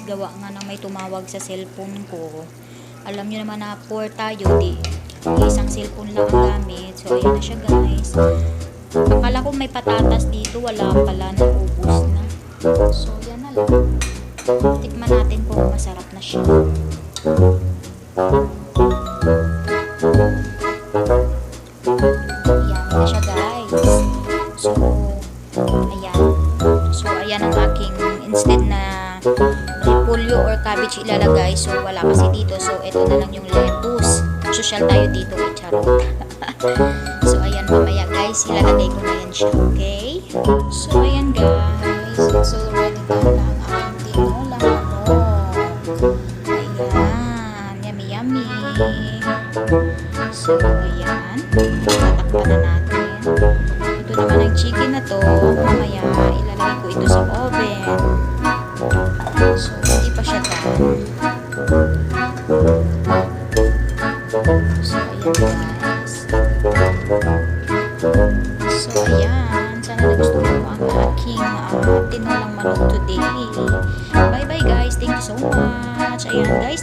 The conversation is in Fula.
gawa nga nang may tumawag sa cellphone ko. Alam nyo naman na poor tayo, di isang cellphone lang ang gamit. So ayan na siya guys. Akala ko may patatas dito, wala pala, naubos na. So yan na lang. Tikman natin kung masarap na siya. Yan na siya guys. So ayan. So ayan ang aking, instead na repolyo or cabbage ilalagay, so wala kasi dito, so ito na lang yung lettuce. Social tayo dito, charot. So ayan, mamaya guys ilalagay ko na yan siya, okay? So ayan guys, so ready na lang ang tinolang manok. Ayan, yummy yummy. So ayan, tatakpan na natin. Ito naman ang chicken na to, mamaya ilalagay ko ito sa oven. So hindi pa siya done. So ayan guys. So ayan, sana nagustuhan mo ang aking tinolang manok today. Bye bye guys, thank you so much. Ayan guys,